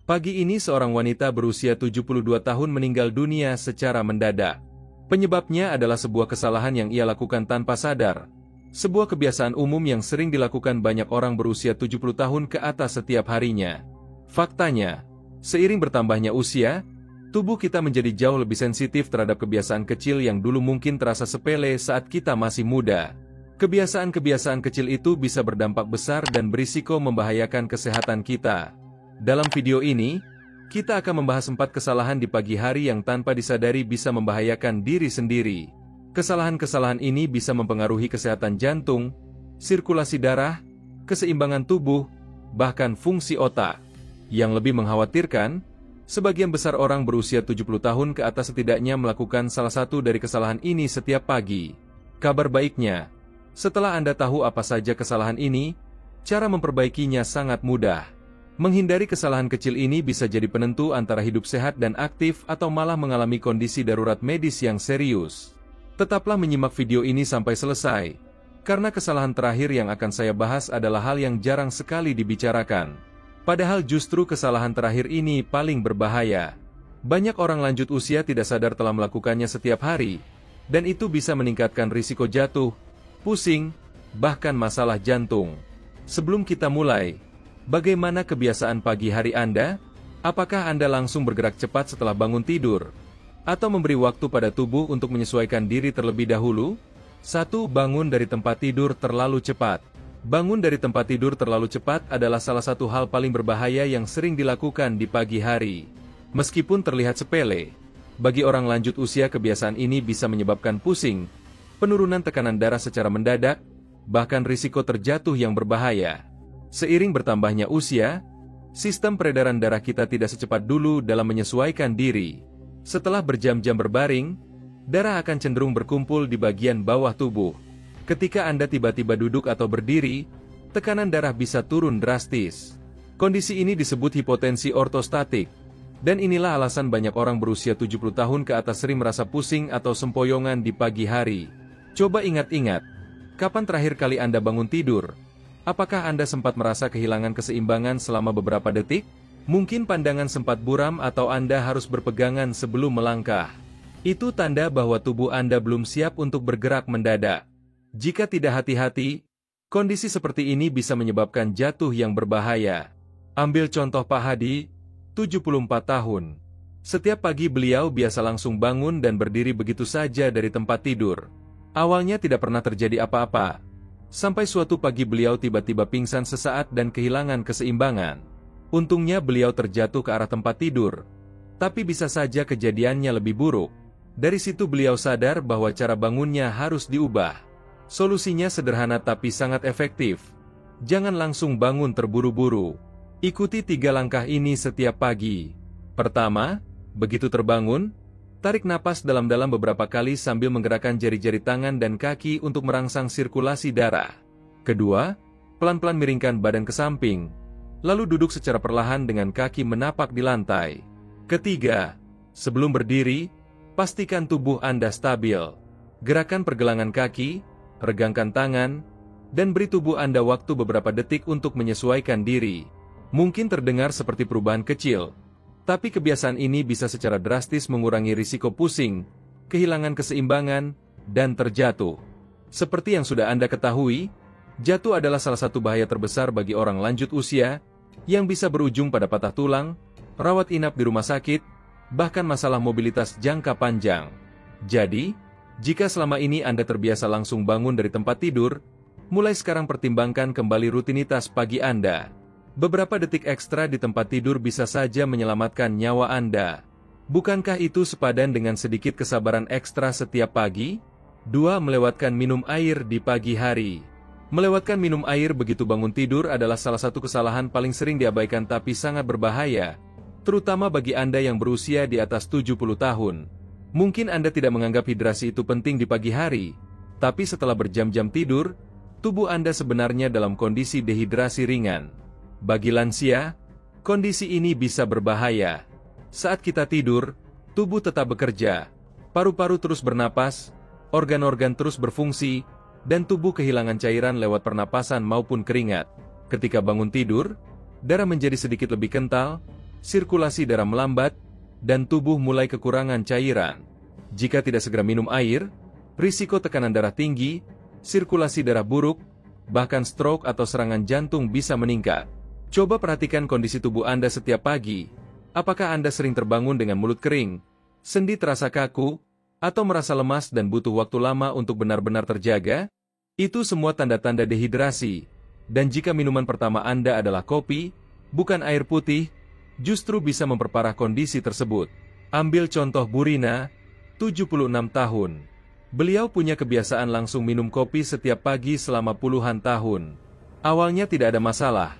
Pagi ini seorang wanita berusia 72 tahun meninggal dunia secara mendadak. Penyebabnya adalah sebuah kesalahan yang ia lakukan tanpa sadar. Sebuah kebiasaan umum yang sering dilakukan banyak orang berusia 70 tahun ke atas setiap harinya. Faktanya, seiring bertambahnya usia, tubuh kita menjadi jauh lebih sensitif terhadap kebiasaan kecil yang dulu mungkin terasa sepele saat kita masih muda. Kebiasaan-kebiasaan kecil itu bisa berdampak besar dan berisiko membahayakan kesehatan kita. Dalam video ini, kita akan membahas 4 kesalahan di pagi hari yang tanpa disadari bisa membahayakan diri sendiri. Kesalahan-kesalahan ini bisa mempengaruhi kesehatan jantung, sirkulasi darah, keseimbangan tubuh, bahkan fungsi otak. Yang lebih mengkhawatirkan, sebagian besar orang berusia 70 tahun ke atas setidaknya melakukan salah satu dari kesalahan ini setiap pagi. Kabar baiknya, setelah Anda tahu apa saja kesalahan ini, cara memperbaikinya sangat mudah. Menghindari kesalahan kecil ini bisa jadi penentu antara hidup sehat dan aktif atau malah mengalami kondisi darurat medis yang serius. Tetaplah menyimak video ini sampai selesai, karena kesalahan terakhir yang akan saya bahas adalah hal yang jarang sekali dibicarakan. Padahal justru kesalahan terakhir ini paling berbahaya. Banyak orang lanjut usia tidak sadar telah melakukannya setiap hari, dan itu bisa meningkatkan risiko jatuh, pusing, bahkan masalah jantung. Sebelum kita mulai, bagaimana kebiasaan pagi hari Anda? Apakah Anda langsung bergerak cepat setelah bangun tidur? Atau memberi waktu pada tubuh untuk menyesuaikan diri terlebih dahulu? 1. Bangun dari tempat tidur terlalu cepat. Bangun dari tempat tidur terlalu cepat adalah salah satu hal paling berbahaya yang sering dilakukan di pagi hari. Meskipun terlihat sepele, bagi orang lanjut usia kebiasaan ini bisa menyebabkan pusing, penurunan tekanan darah secara mendadak, bahkan risiko terjatuh yang berbahaya. Seiring bertambahnya usia, sistem peredaran darah kita tidak secepat dulu dalam menyesuaikan diri. Setelah berjam-jam berbaring, darah akan cenderung berkumpul di bagian bawah tubuh. Ketika Anda tiba-tiba duduk atau berdiri, tekanan darah bisa turun drastis. Kondisi ini disebut hipotensi ortostatik. Dan inilah alasan banyak orang berusia 70 tahun ke atas sering merasa pusing atau sempoyongan di pagi hari. Coba ingat-ingat, kapan terakhir kali Anda bangun tidur? Apakah Anda sempat merasa kehilangan keseimbangan selama beberapa detik? Mungkin pandangan sempat buram atau Anda harus berpegangan sebelum melangkah. Itu tanda bahwa tubuh Anda belum siap untuk bergerak mendadak. Jika tidak hati-hati, kondisi seperti ini bisa menyebabkan jatuh yang berbahaya. Ambil contoh Pak Hadi, 74 tahun. Setiap pagi beliau biasa langsung bangun dan berdiri begitu saja dari tempat tidur. Awalnya tidak pernah terjadi apa-apa. Sampai suatu pagi beliau tiba-tiba pingsan sesaat dan kehilangan keseimbangan. Untungnya beliau terjatuh ke arah tempat tidur. Tapi bisa saja kejadiannya lebih buruk. Dari situ beliau sadar bahwa cara bangunnya harus diubah. Solusinya sederhana tapi sangat efektif. Jangan langsung bangun terburu-buru. Ikuti 3 langkah ini setiap pagi. Pertama, begitu terbangun, tarik napas dalam-dalam beberapa kali sambil menggerakkan jari-jari tangan dan kaki untuk merangsang sirkulasi darah. Kedua, pelan-pelan miringkan badan ke samping, lalu duduk secara perlahan dengan kaki menapak di lantai. Ketiga, sebelum berdiri, pastikan tubuh Anda stabil. Gerakan pergelangan kaki, regangkan tangan, dan beri tubuh Anda waktu beberapa detik untuk menyesuaikan diri. Mungkin terdengar seperti perubahan kecil, tapi kebiasaan ini bisa secara drastis mengurangi risiko pusing, kehilangan keseimbangan, dan terjatuh. Seperti yang sudah Anda ketahui, jatuh adalah salah satu bahaya terbesar bagi orang lanjut usia, yang bisa berujung pada patah tulang, rawat inap di rumah sakit, bahkan masalah mobilitas jangka panjang. Jadi, jika selama ini Anda terbiasa langsung bangun dari tempat tidur, mulai sekarang pertimbangkan kembali rutinitas pagi Anda. Beberapa detik ekstra di tempat tidur bisa saja menyelamatkan nyawa Anda. Bukankah itu sepadan dengan sedikit kesabaran ekstra setiap pagi? 2. Melewatkan minum air di pagi hari. Melewatkan minum air begitu bangun tidur adalah salah satu kesalahan paling sering diabaikan tapi sangat berbahaya, terutama bagi Anda yang berusia di atas 70 tahun. Mungkin Anda tidak menganggap hidrasi itu penting di pagi hari, tapi setelah berjam-jam tidur, tubuh Anda sebenarnya dalam kondisi dehidrasi ringan. Bagi lansia, kondisi ini bisa berbahaya. Saat kita tidur, tubuh tetap bekerja, paru-paru terus bernapas, organ-organ terus berfungsi, dan tubuh kehilangan cairan lewat pernapasan maupun keringat. Ketika bangun tidur, darah menjadi sedikit lebih kental, sirkulasi darah melambat, dan tubuh mulai kekurangan cairan. Jika tidak segera minum air, risiko tekanan darah tinggi, sirkulasi darah buruk, bahkan stroke atau serangan jantung bisa meningkat. Coba perhatikan kondisi tubuh Anda setiap pagi. Apakah Anda sering terbangun dengan mulut kering, sendi terasa kaku, atau merasa lemas dan butuh waktu lama untuk benar-benar terjaga? Itu semua tanda-tanda dehidrasi. Dan jika minuman pertama Anda adalah kopi, bukan air putih, justru bisa memperparah kondisi tersebut. Ambil contoh Burina, 76 tahun. Beliau punya kebiasaan langsung minum kopi setiap pagi selama puluhan tahun. Awalnya tidak ada masalah,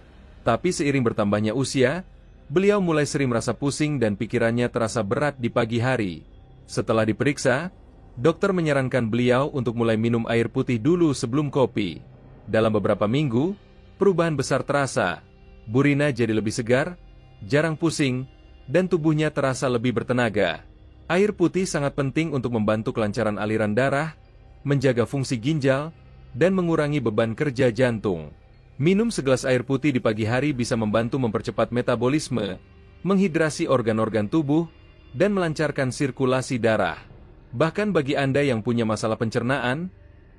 tapi seiring bertambahnya usia, beliau mulai sering merasa pusing dan pikirannya terasa berat di pagi hari. Setelah diperiksa, dokter menyarankan beliau untuk mulai minum air putih dulu sebelum kopi. Dalam beberapa minggu, perubahan besar terasa. Burina jadi lebih segar, jarang pusing, dan tubuhnya terasa lebih bertenaga. Air putih sangat penting untuk membantu kelancaran aliran darah, menjaga fungsi ginjal, dan mengurangi beban kerja jantung. Minum segelas air putih di pagi hari bisa membantu mempercepat metabolisme, menghidrasi organ-organ tubuh, dan melancarkan sirkulasi darah. Bahkan bagi Anda yang punya masalah pencernaan,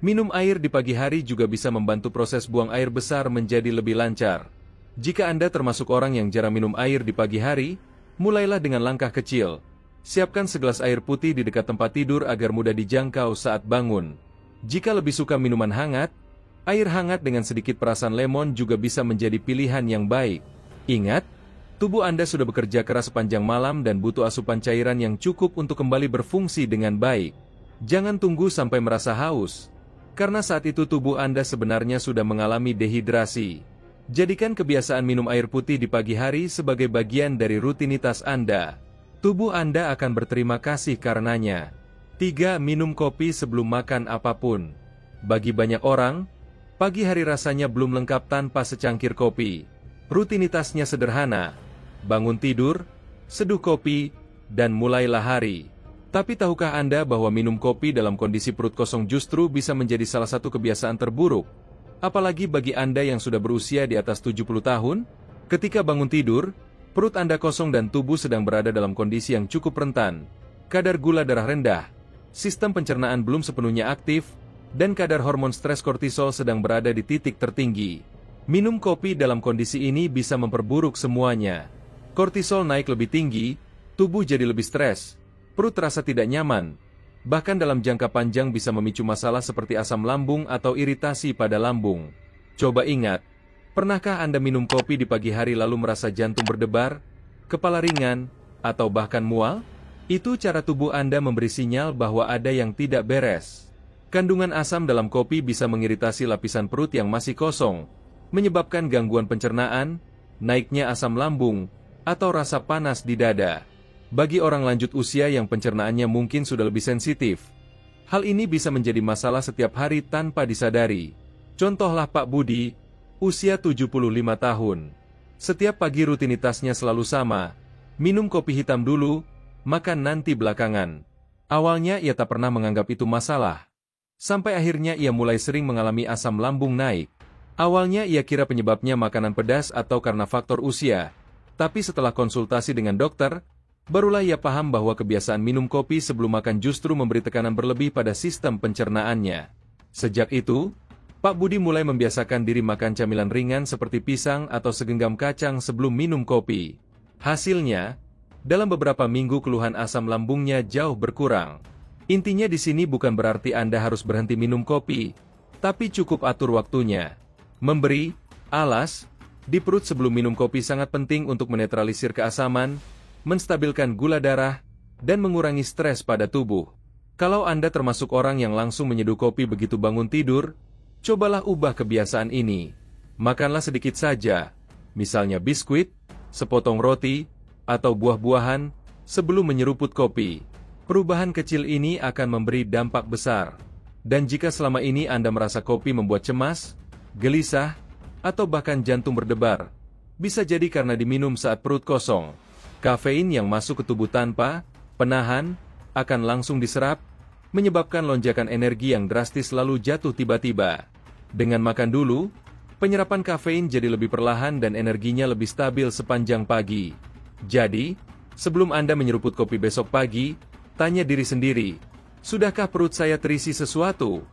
minum air di pagi hari juga bisa membantu proses buang air besar menjadi lebih lancar. Jika Anda termasuk orang yang jarang minum air di pagi hari, mulailah dengan langkah kecil. Siapkan segelas air putih di dekat tempat tidur agar mudah dijangkau saat bangun. Jika lebih suka minuman hangat, air hangat dengan sedikit perasan lemon juga bisa menjadi pilihan yang baik. Ingat, tubuh Anda sudah bekerja keras sepanjang malam dan butuh asupan cairan yang cukup untuk kembali berfungsi dengan baik. Jangan tunggu sampai merasa haus, karena saat itu tubuh Anda sebenarnya sudah mengalami dehidrasi. Jadikan kebiasaan minum air putih di pagi hari sebagai bagian dari rutinitas Anda. Tubuh Anda akan berterima kasih karenanya. 3. Minum kopi sebelum makan apapun. Bagi banyak orang, pagi hari rasanya belum lengkap tanpa secangkir kopi. Rutinitasnya sederhana: bangun tidur, seduh kopi, dan mulailah hari. Tapi tahukah Anda bahwa minum kopi dalam kondisi perut kosong justru bisa menjadi salah satu kebiasaan terburuk? Apalagi bagi Anda yang sudah berusia di atas 70 tahun? Ketika bangun tidur, perut Anda kosong dan tubuh sedang berada dalam kondisi yang cukup rentan. Kadar gula darah rendah, sistem pencernaan belum sepenuhnya aktif, dan kadar hormon stres kortisol sedang berada di titik tertinggi. Minum kopi dalam kondisi ini bisa memperburuk semuanya. Kortisol naik lebih tinggi, tubuh jadi lebih stres, perut terasa tidak nyaman, bahkan dalam jangka panjang bisa memicu masalah seperti asam lambung atau iritasi pada lambung. Coba ingat, pernahkah Anda minum kopi di pagi hari lalu merasa jantung berdebar, kepala ringan, atau bahkan mual? Itu cara tubuh Anda memberi sinyal bahwa ada yang tidak beres. Kandungan asam dalam kopi bisa mengiritasi lapisan perut yang masih kosong, menyebabkan gangguan pencernaan, naiknya asam lambung, atau rasa panas di dada. Bagi orang lanjut usia yang pencernaannya mungkin sudah lebih sensitif, hal ini bisa menjadi masalah setiap hari tanpa disadari. Contohlah Pak Budi, usia 75 tahun. Setiap pagi rutinitasnya selalu sama, minum kopi hitam dulu, makan nanti belakangan. Awalnya ia tak pernah menganggap itu masalah. Sampai akhirnya ia mulai sering mengalami asam lambung naik. Awalnya ia kira penyebabnya makanan pedas atau karena faktor usia. Tapi setelah konsultasi dengan dokter, barulah ia paham bahwa kebiasaan minum kopi sebelum makan justru memberi tekanan berlebih pada sistem pencernaannya. Sejak itu, Pak Budi mulai membiasakan diri makan camilan ringan seperti pisang atau segenggam kacang sebelum minum kopi. Hasilnya, dalam beberapa minggu keluhan asam lambungnya jauh berkurang. Intinya di sini bukan berarti Anda harus berhenti minum kopi, tapi cukup atur waktunya. Memberi alas di perut sebelum minum kopi sangat penting untuk menetralisir keasaman, menstabilkan gula darah, dan mengurangi stres pada tubuh. Kalau Anda termasuk orang yang langsung menyeduh kopi begitu bangun tidur, cobalah ubah kebiasaan ini. Makanlah sedikit saja, misalnya biskuit, sepotong roti, atau buah-buahan, sebelum menyeruput kopi. Perubahan kecil ini akan memberi dampak besar. Dan jika selama ini Anda merasa kopi membuat cemas, gelisah, atau bahkan jantung berdebar, bisa jadi karena diminum saat perut kosong. Kafein yang masuk ke tubuh tanpa penahan akan langsung diserap, menyebabkan lonjakan energi yang drastis lalu jatuh tiba-tiba. Dengan makan dulu, penyerapan kafein jadi lebih perlahan dan energinya lebih stabil sepanjang pagi. Jadi, sebelum Anda menyeruput kopi besok pagi, tanya diri sendiri, sudahkah perut saya terisi sesuatu?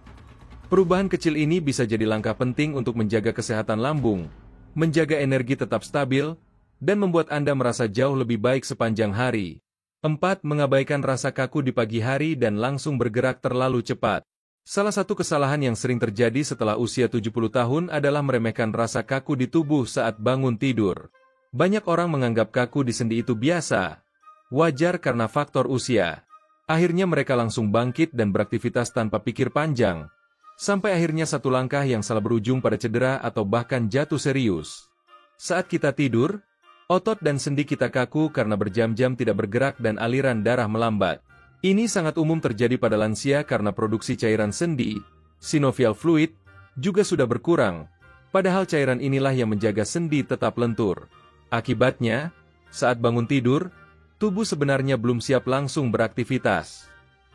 Perubahan kecil ini bisa jadi langkah penting untuk menjaga kesehatan lambung, menjaga energi tetap stabil, dan membuat Anda merasa jauh lebih baik sepanjang hari. 4. Mengabaikan rasa kaku di pagi hari dan langsung bergerak terlalu cepat. Salah satu kesalahan yang sering terjadi setelah usia 70 tahun adalah meremehkan rasa kaku di tubuh saat bangun tidur. Banyak orang menganggap kaku di sendi itu biasa, wajar karena faktor usia. Akhirnya mereka langsung bangkit dan beraktivitas tanpa pikir panjang, sampai akhirnya satu langkah yang salah berujung pada cedera atau bahkan jatuh serius. Saat kita tidur, otot dan sendi kita kaku karena berjam-jam tidak bergerak dan aliran darah melambat. Ini sangat umum terjadi pada lansia karena produksi cairan sendi, synovial fluid, juga sudah berkurang, padahal cairan inilah yang menjaga sendi tetap lentur. Akibatnya, saat bangun tidur, tubuh sebenarnya belum siap langsung beraktivitas.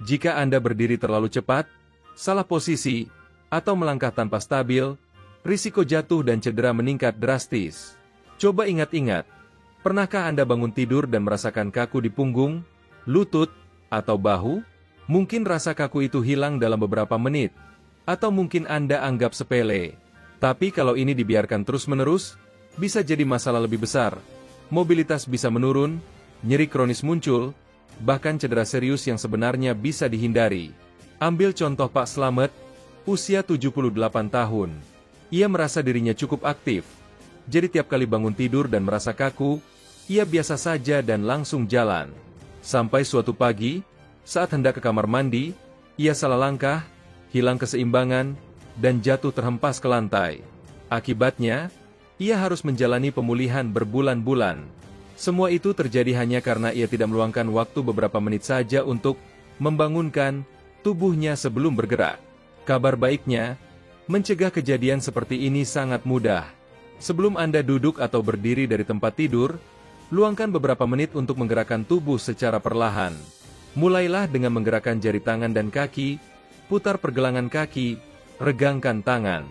Jika Anda berdiri terlalu cepat, salah posisi, atau melangkah tanpa stabil, risiko jatuh dan cedera meningkat drastis. Coba ingat-ingat, pernahkah Anda bangun tidur dan merasakan kaku di punggung, lutut, atau bahu? Mungkin rasa kaku itu hilang dalam beberapa menit, atau mungkin Anda anggap sepele. Tapi kalau ini dibiarkan terus-menerus, bisa jadi masalah lebih besar. Mobilitas bisa menurun, nyeri kronis muncul, bahkan cedera serius yang sebenarnya bisa dihindari. Ambil contoh Pak Slamet, usia 78 tahun. Ia merasa dirinya cukup aktif. Jadi tiap kali bangun tidur dan merasa kaku, ia biasa saja dan langsung jalan. Sampai suatu pagi, saat hendak ke kamar mandi, ia salah langkah, hilang keseimbangan, dan jatuh terhempas ke lantai. Akibatnya, ia harus menjalani pemulihan berbulan-bulan. Semua itu terjadi hanya karena ia tidak meluangkan waktu beberapa menit saja untuk membangunkan tubuhnya sebelum bergerak. Kabar baiknya, mencegah kejadian seperti ini sangat mudah. Sebelum Anda duduk atau berdiri dari tempat tidur, luangkan beberapa menit untuk menggerakkan tubuh secara perlahan. Mulailah dengan menggerakkan jari tangan dan kaki, putar pergelangan kaki, regangkan tangan.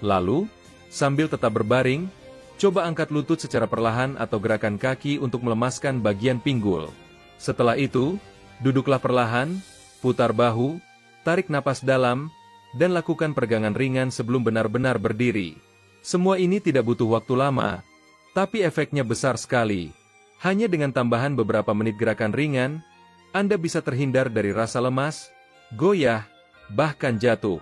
Lalu, sambil tetap berbaring, coba angkat lutut secara perlahan atau gerakan kaki untuk melemaskan bagian pinggul. Setelah itu, duduklah perlahan, putar bahu, tarik napas dalam, dan lakukan peregangan ringan sebelum benar-benar berdiri. Semua ini tidak butuh waktu lama, tapi efeknya besar sekali. Hanya dengan tambahan beberapa menit gerakan ringan, Anda bisa terhindar dari rasa lemas, goyah, bahkan jatuh.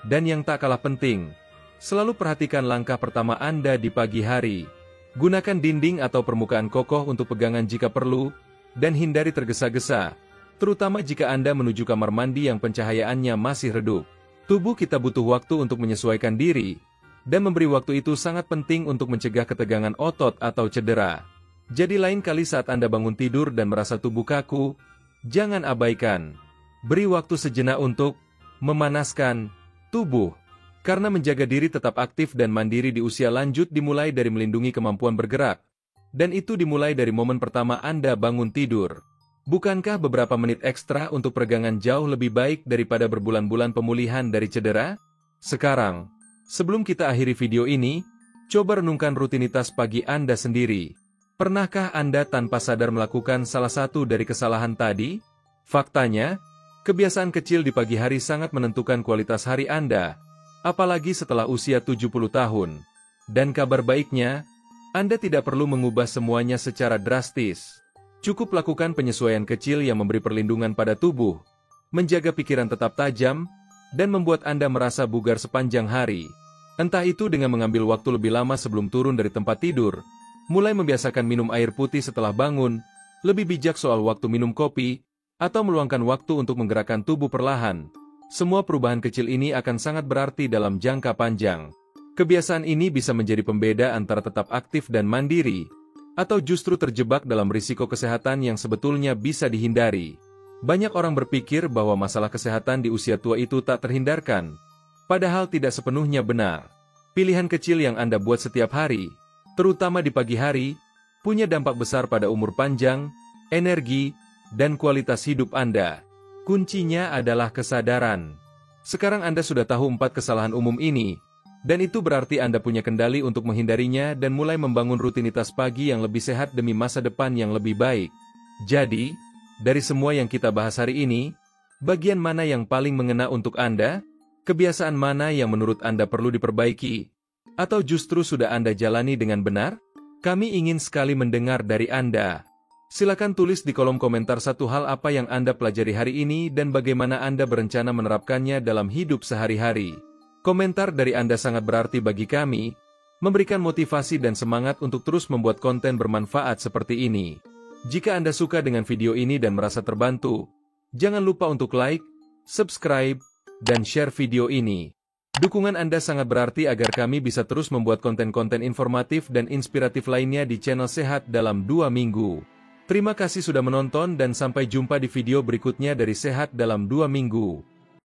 Dan yang tak kalah penting, selalu perhatikan langkah pertama Anda di pagi hari. Gunakan dinding atau permukaan kokoh untuk pegangan jika perlu, dan hindari tergesa-gesa, terutama jika Anda menuju kamar mandi yang pencahayaannya masih redup. Tubuh kita butuh waktu untuk menyesuaikan diri, dan memberi waktu itu sangat penting untuk mencegah ketegangan otot atau cedera. Jadi lain kali saat Anda bangun tidur dan merasa tubuh kaku, jangan abaikan. Beri waktu sejenak untuk memanaskan tubuh. Karena menjaga diri tetap aktif dan mandiri di usia lanjut dimulai dari melindungi kemampuan bergerak. Dan itu dimulai dari momen pertama Anda bangun tidur. Bukankah beberapa menit ekstra untuk peregangan jauh lebih baik daripada berbulan-bulan pemulihan dari cedera? Sekarang, sebelum kita akhiri video ini, coba renungkan rutinitas pagi Anda sendiri. Pernahkah Anda tanpa sadar melakukan salah satu dari kesalahan tadi? Faktanya, kebiasaan kecil di pagi hari sangat menentukan kualitas hari Anda, apalagi setelah usia 70 tahun. Dan kabar baiknya, Anda tidak perlu mengubah semuanya secara drastis. Cukup lakukan penyesuaian kecil yang memberi perlindungan pada tubuh, menjaga pikiran tetap tajam, dan membuat Anda merasa bugar sepanjang hari. Entah itu dengan mengambil waktu lebih lama sebelum turun dari tempat tidur, mulai membiasakan minum air putih setelah bangun, lebih bijak soal waktu minum kopi, atau meluangkan waktu untuk menggerakkan tubuh perlahan. Semua perubahan kecil ini akan sangat berarti dalam jangka panjang. Kebiasaan ini bisa menjadi pembeda antara tetap aktif dan mandiri, atau justru terjebak dalam risiko kesehatan yang sebetulnya bisa dihindari. Banyak orang berpikir bahwa masalah kesehatan di usia tua itu tak terhindarkan, padahal tidak sepenuhnya benar. Pilihan kecil yang Anda buat setiap hari, terutama di pagi hari, punya dampak besar pada umur panjang, energi, dan kualitas hidup Anda. Kuncinya adalah kesadaran. Sekarang Anda sudah tahu 4 kesalahan umum ini, Dan itu berarti Anda punya kendali untuk menghindarinya dan mulai membangun rutinitas pagi yang lebih sehat demi masa depan yang lebih baik. Jadi, dari semua yang kita bahas hari ini, bagian mana yang paling mengena untuk Anda? Kebiasaan mana yang menurut Anda perlu diperbaiki? Atau justru sudah Anda jalani dengan benar? Kami ingin sekali mendengar dari Anda. Silakan tulis di kolom komentar satu hal apa yang Anda pelajari hari ini dan bagaimana Anda berencana menerapkannya dalam hidup sehari-hari. Komentar dari Anda sangat berarti bagi kami, memberikan motivasi dan semangat untuk terus membuat konten bermanfaat seperti ini. Jika Anda suka dengan video ini dan merasa terbantu, jangan lupa untuk like, subscribe, dan share video ini. Dukungan Anda sangat berarti agar kami bisa terus membuat konten-konten informatif dan inspiratif lainnya di channel Sehat dalam 2 minggu. Terima kasih sudah menonton dan sampai jumpa di video berikutnya dari Sehat dalam 2 minggu.